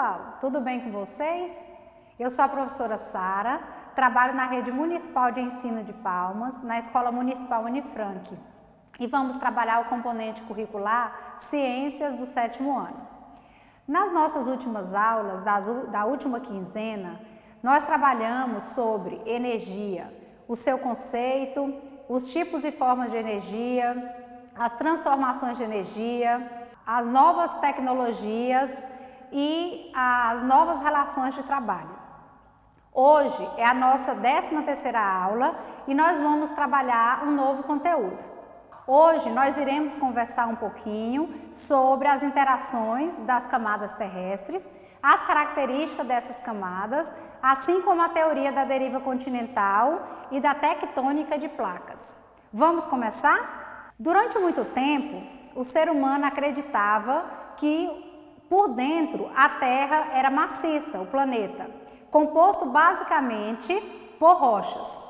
pessoal, tudo bem com vocês? Eu sou a professora Sara, trabalho na Rede Municipal de Ensino de Palmas, na Escola Municipal Anifranque, e vamos trabalhar o componente curricular Ciências do 7º ano. Nas nossas últimas aulas, da última quinzena, nós trabalhamos sobre energia, o seu conceito, os tipos e formas de energia, as transformações de energia, as novas tecnologias e as novas relações de trabalho. Hoje é a nossa 13ª aula e nós vamos trabalhar um novo conteúdo. Hoje nós iremos conversar um pouquinho sobre as interações das camadas terrestres, as características dessas camadas, assim como a teoria da deriva continental e da tectônica de placas. Vamos começar? Durante muito tempo, o ser humano acreditava que por dentro a Terra era maciça, o planeta, composto basicamente por rochas.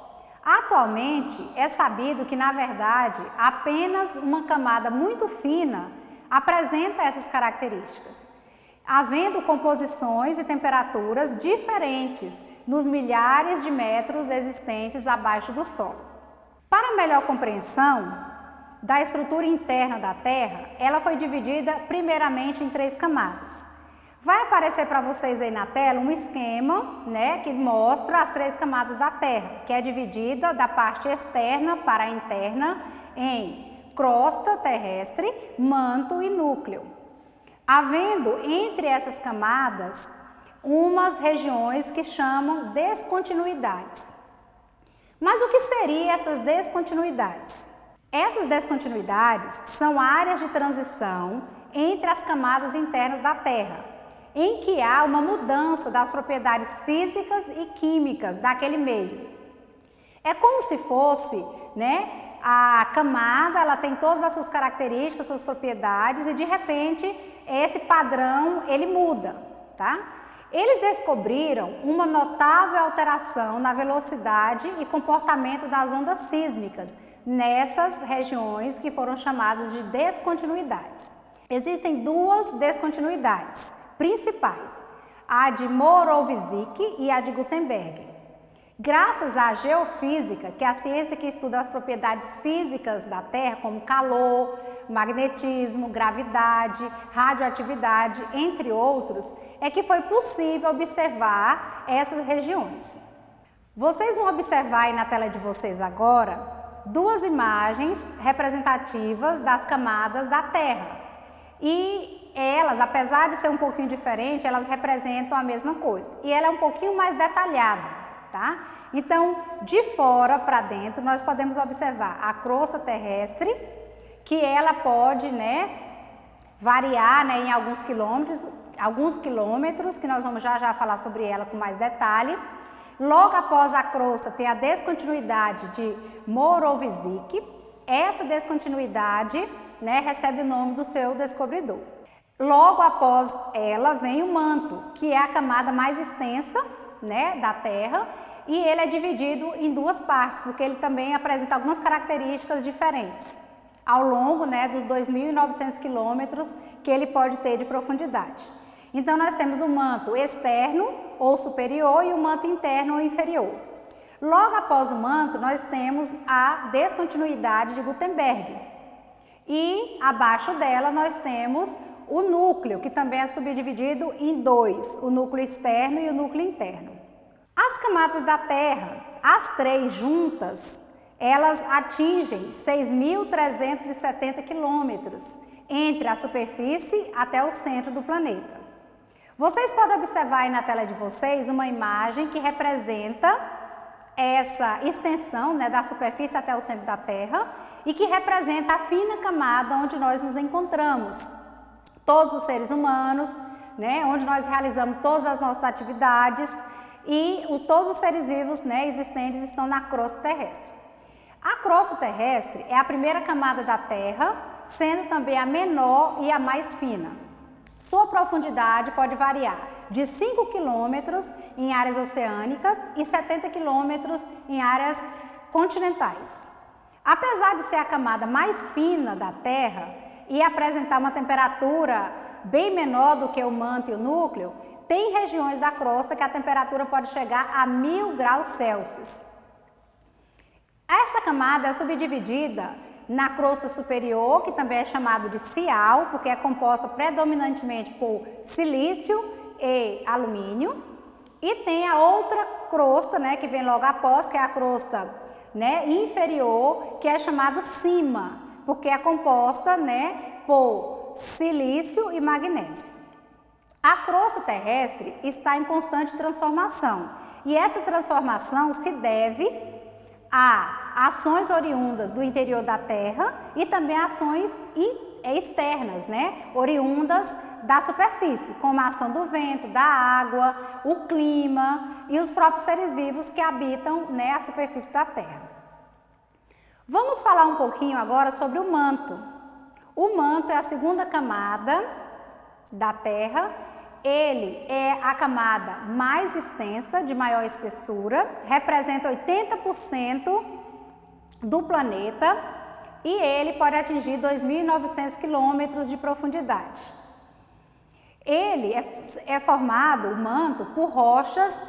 Atualmente é sabido que, na verdade, apenas uma camada muito fina apresenta essas características, havendo composições e temperaturas diferentes nos milhares de metros existentes abaixo do solo. Para melhor compreensão da estrutura interna da Terra, ela foi dividida primeiramente em 3 camadas. Vai aparecer para vocês aí na tela um esquema, que mostra as 3 camadas da Terra, que é dividida da parte externa para a interna em crosta terrestre, manto e núcleo. Havendo entre essas camadas umas regiões que chamam descontinuidades. Mas o que seriam essas descontinuidades? Essas descontinuidades são áreas de transição entre as camadas internas da Terra, em que há uma mudança das propriedades físicas e químicas daquele meio. É como se fosse, a camada, ela tem todas as suas características, suas propriedades e de repente esse padrão ele muda, tá? Eles descobriram uma notável alteração na velocidade e comportamento das ondas sísmicas nessas regiões que foram chamadas de descontinuidades. Existem 2 descontinuidades principais, a de Morovsky e a de Gutenberg. Graças à geofísica, que é a ciência que estuda as propriedades físicas da Terra, como calor, magnetismo, gravidade, radioatividade, entre outros, é que foi possível observar essas regiões. Vocês vão observar aí na tela de vocês agora 2 imagens representativas das camadas da Terra. E elas, apesar de ser um pouquinho diferente, elas representam a mesma coisa. E ela é um pouquinho mais detalhada, tá? Então, de fora para dentro, nós podemos observar a crosta terrestre, que ela pode, variar, em alguns quilômetros, que nós vamos já falar sobre ela com mais detalhe. Logo após a crosta tem a descontinuidade de Morovsky. Essa descontinuidade, recebe o nome do seu descobridor. Logo após ela vem o manto, que é a camada mais extensa, da Terra, e ele é dividido em 2 partes, porque ele também apresenta algumas características diferentes ao longo, dos 2.900 quilômetros que ele pode ter de profundidade. Então, nós temos o manto externo ou superior e o manto interno ou inferior. Logo após o manto, nós temos a descontinuidade de Gutenberg. E abaixo dela nós temos o núcleo, que também é subdividido em 2, o núcleo externo e o núcleo interno. As camadas da Terra, as 3 juntas, elas atingem 6.370 quilômetros entre a superfície até o centro do planeta. Vocês podem observar aí na tela de vocês uma imagem que representa essa extensão, da superfície até o centro da Terra e que representa a fina camada onde nós nos encontramos. Todos os seres humanos, onde nós realizamos todas as nossas atividades e todos os seres vivos, existentes estão na crosta terrestre. A crosta terrestre é a primeira camada da Terra, sendo também a menor e a mais fina. Sua profundidade pode variar de 5 quilômetros em áreas oceânicas e 70 quilômetros em áreas continentais. Apesar de ser a camada mais fina da Terra e apresentar uma temperatura bem menor do que o manto e o núcleo, tem regiões da crosta que a temperatura pode chegar a 1000 graus Celsius. Essa camada é subdividida na crosta superior, que também é chamado de cial, porque é composta predominantemente por silício e alumínio. E tem a outra crosta, né, que vem logo após, que é a crosta, né, inferior, que é chamada cima, porque é composta, né, por silício e magnésio. A crosta terrestre está em constante transformação e essa transformação se deve a ações oriundas do interior da Terra e também ações externas, né, oriundas da superfície, como a ação do vento, da água, o clima e os próprios seres vivos que habitam, né, a superfície da Terra. Vamos falar um pouquinho agora sobre o manto. O manto é a segunda camada da Terra. Ele é a camada mais extensa, de maior espessura, representa 80% do planeta e ele pode atingir 2.900 quilômetros de profundidade. Ele é formado, o manto, por rochas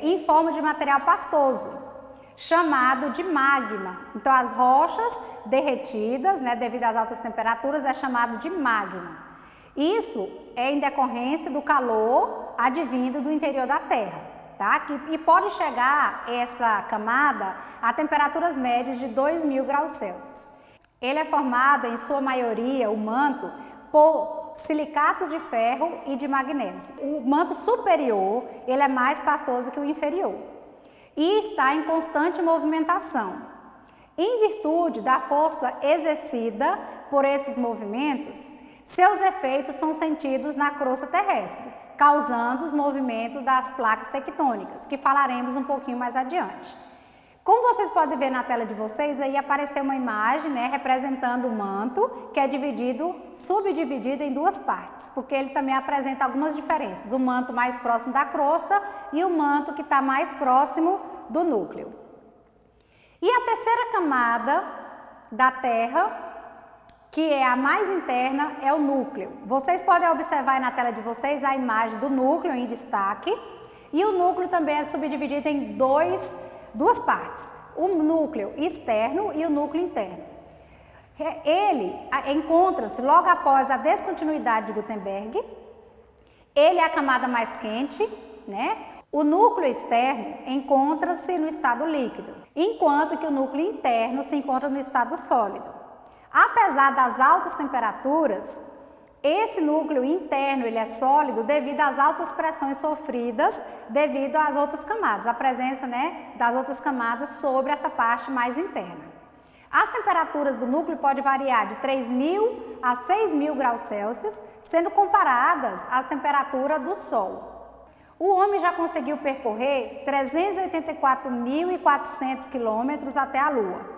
em forma de material pastoso, chamado de magma. Então, as rochas derretidas, né, devido às altas temperaturas, é chamado de magma. Isso é em decorrência do calor advindo do interior da Terra, tá? E pode chegar essa camada a temperaturas médias de 2.000 graus Celsius. Ele é formado, em sua maioria, o manto, por silicatos de ferro e de magnésio. O manto superior, ele é mais pastoso que o inferior e está em constante movimentação. Em virtude da força exercida por esses movimentos, seus efeitos são sentidos na crosta terrestre, causando os movimentos das placas tectônicas, que falaremos um pouquinho mais adiante. Como vocês podem ver na tela de vocês, aí apareceu uma imagem, né, representando o manto, que é subdividido em duas partes, porque ele também apresenta algumas diferenças. O manto mais próximo da crosta e o manto que está mais próximo do núcleo. E a terceira camada da Terra, que é a mais interna, é o núcleo. Vocês podem observar na tela de vocês a imagem do núcleo em destaque. E o núcleo também é subdividido em duas partes, o núcleo externo e o núcleo interno. Ele encontra-se logo após a descontinuidade de Gutenberg. Ele é a camada mais quente, né? O núcleo externo encontra-se no estado líquido, enquanto que o núcleo interno se encontra no estado sólido. Apesar das altas temperaturas, esse núcleo interno ele é sólido devido às altas pressões sofridas devido às outras camadas, a presença, né, das outras camadas sobre essa parte mais interna. As temperaturas do núcleo podem variar de 3.000 a 6.000 graus Celsius, sendo comparadas à temperatura do Sol. O homem já conseguiu percorrer 384.400 quilômetros até a Lua.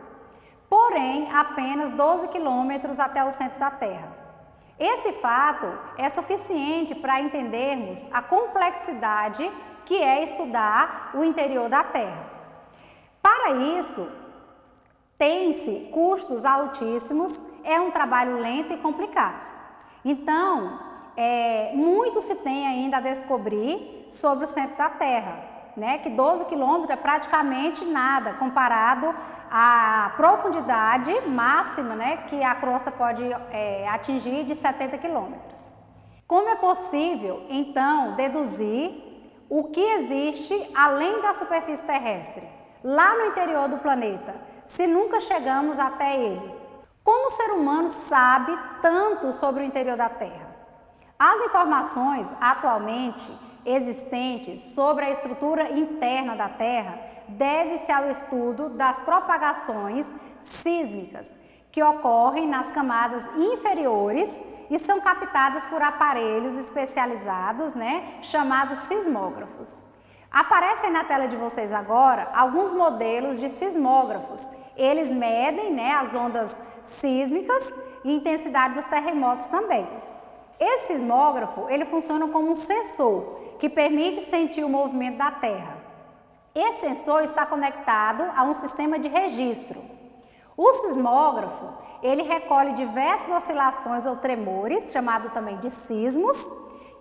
Porém, apenas 12 quilômetros até o centro da Terra. Esse fato é suficiente para entendermos a complexidade que é estudar o interior da Terra. Para isso, tem-se custos altíssimos, é um trabalho lento e complicado. Então, muito se tem ainda a descobrir sobre o centro da Terra, né? Que 12 quilômetros é praticamente nada comparado a profundidade máxima, né, que a crosta pode atingir de 70 quilômetros. Como é possível, então, deduzir o que existe além da superfície terrestre, lá no interior do planeta, se nunca chegamos até ele? Como o ser humano sabe tanto sobre o interior da Terra? As informações atualmente existentes sobre a estrutura interna da Terra deve-se ao estudo das propagações sísmicas que ocorrem nas camadas inferiores e são captadas por aparelhos especializados, né, chamados sismógrafos. Aparecem na tela de vocês agora alguns modelos de sismógrafos. Eles medem, né, as ondas sísmicas e intensidade dos terremotos também. Esse sismógrafo, ele funciona como um sensor que permite sentir o movimento da Terra. Esse sensor está conectado a um sistema de registro. O sismógrafo, ele recolhe diversas oscilações ou tremores, chamado também de sismos,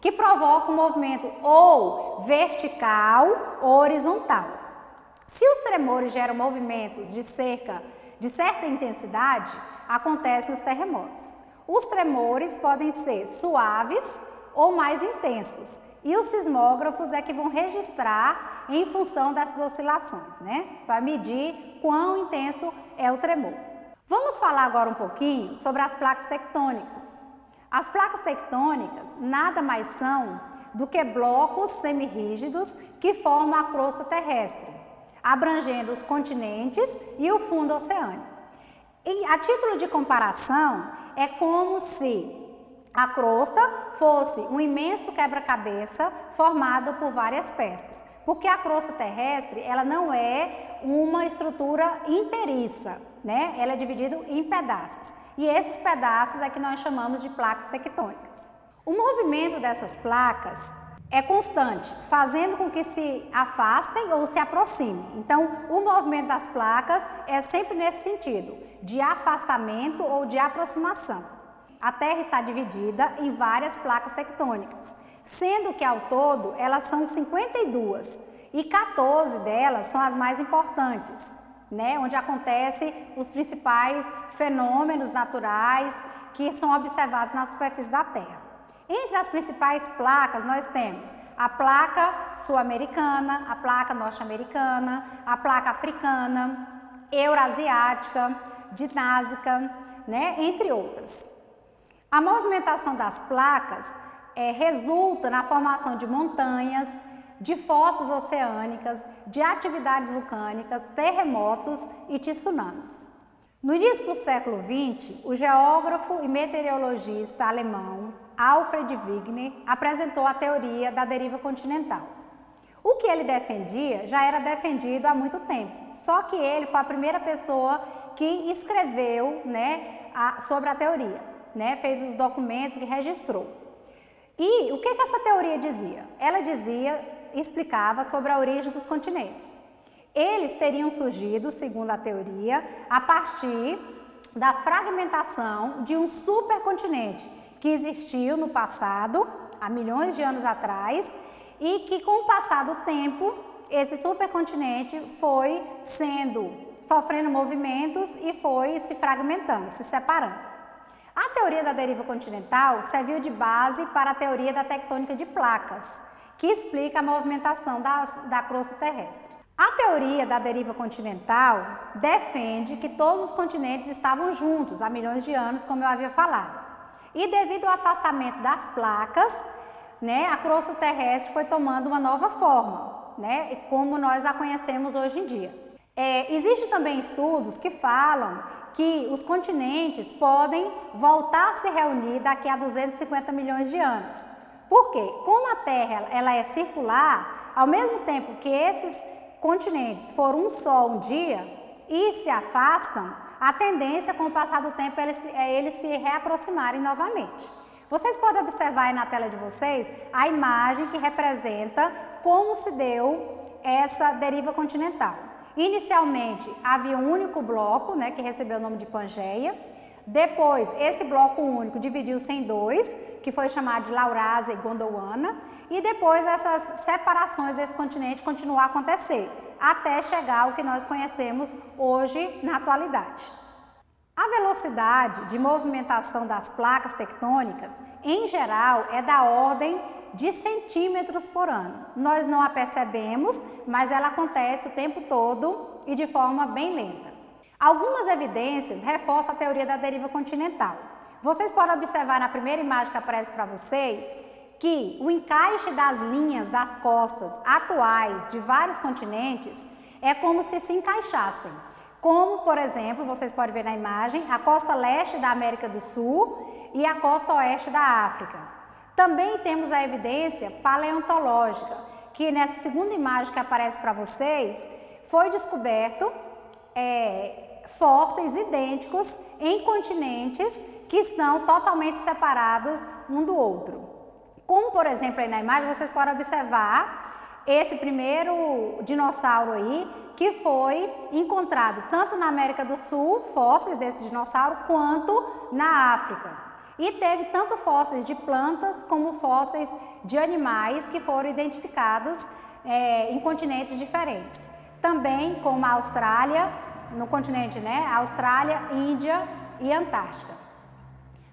que provoca um movimento ou vertical ou horizontal. Se os tremores geram movimentos de certa intensidade, acontecem os terremotos. Os tremores podem ser suaves ou mais intensos, e os sismógrafos é que vão registrar em função dessas oscilações, né? Para medir quão intenso é o tremor. Vamos falar agora um pouquinho sobre as placas tectônicas. As placas tectônicas nada mais são do que blocos semirrígidos que formam a crosta terrestre, abrangendo os continentes e o fundo oceânico. E, a título de comparação, é como se a crosta fosse um imenso quebra-cabeça formado por várias peças, porque a crosta terrestre ela não é uma estrutura inteiriça, né? Ela é dividida em pedaços, e esses pedaços é que nós chamamos de placas tectônicas. O movimento dessas placas é constante, fazendo com que se afastem ou se aproximem. Então, o movimento das placas é sempre nesse sentido, de afastamento ou de aproximação. A Terra está dividida em várias placas tectônicas, sendo que ao todo elas são 52 e 14 delas são as mais importantes, né? Onde acontecem os principais fenômenos naturais que são observados na superfície da Terra. Entre as principais placas nós temos a placa sul-americana, a placa norte-americana, a placa africana, eurasiática, dinásica, né? Entre outras. A movimentação das placas resulta na formação de montanhas, de fossas oceânicas, de atividades vulcânicas, terremotos e tsunamis. No início do século XX, o geógrafo e meteorologista alemão Alfred Wegener apresentou a teoria da deriva continental. O que ele defendia já era defendido há muito tempo, só que ele foi a primeira pessoa que escreveu, né, sobre a teoria. Né, fez os documentos que registrou. E o que essa teoria dizia? Ela explicava sobre a origem dos continentes. Eles teriam surgido, segundo a teoria, a partir da fragmentação de um supercontinente que existiu no passado, há milhões de anos atrás, e que com o passar do tempo, esse supercontinente foi sofrendo movimentos e foi se fragmentando, se separando. A teoria da deriva continental serviu de base para a teoria da tectônica de placas, que explica a movimentação da crosta terrestre. A teoria da deriva continental defende que todos os continentes estavam juntos há milhões de anos, como eu havia falado. E devido ao afastamento das placas, né, a crosta terrestre foi tomando uma nova forma, né, como nós a conhecemos hoje em dia. Existem também estudos que falam que os continentes podem voltar a se reunir daqui a 250 milhões de anos. Por quê? Como a Terra ela é circular, ao mesmo tempo que esses continentes foram um só um dia e se afastam, a tendência com o passar do tempo é eles se reaproximarem novamente. Vocês podem observar aí na tela de vocês a imagem que representa como se deu essa deriva continental. Inicialmente, havia um único bloco, né, que recebeu o nome de Pangeia. Depois, esse bloco único dividiu-se em dois, que foi chamado de Laurásia e Gondwana. E depois, essas separações desse continente continuaram a acontecer, até chegar ao que nós conhecemos hoje na atualidade. A velocidade de movimentação das placas tectônicas, em geral, é da ordem de centímetros por ano. Nós não a percebemos, mas ela acontece o tempo todo e de forma bem lenta. Algumas evidências reforçam a teoria da deriva continental. Vocês podem observar na primeira imagem que aparece para vocês que o encaixe das linhas das costas atuais de vários continentes é como se encaixassem. Como, por exemplo, vocês podem ver na imagem, a costa leste da América do Sul e a costa oeste da África. Também temos a evidência paleontológica, que nessa segunda imagem que aparece para vocês, foi descoberto fósseis idênticos em continentes que estão totalmente separados um do outro. Como, por exemplo, aí na imagem, vocês podem observar esse primeiro dinossauro aí, que foi encontrado tanto na América do Sul, fósseis desse dinossauro, quanto na África. E teve tanto fósseis de plantas como fósseis de animais que foram identificados em continentes diferentes. Também como a Austrália, no continente, Austrália, Índia e Antártica.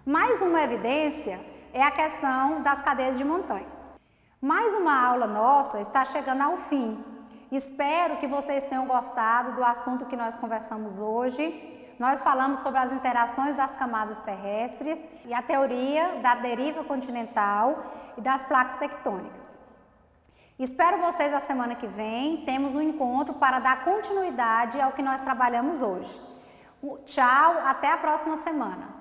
Mais uma evidência é a questão das cadeias de montanhas. Mais uma aula nossa está chegando ao fim. Espero que vocês tenham gostado do assunto que nós conversamos hoje. Nós falamos sobre as interações das camadas terrestres e a teoria da deriva continental e das placas tectônicas. Espero vocês a semana que vem. Temos um encontro para dar continuidade ao que nós trabalhamos hoje. Tchau, até a próxima semana.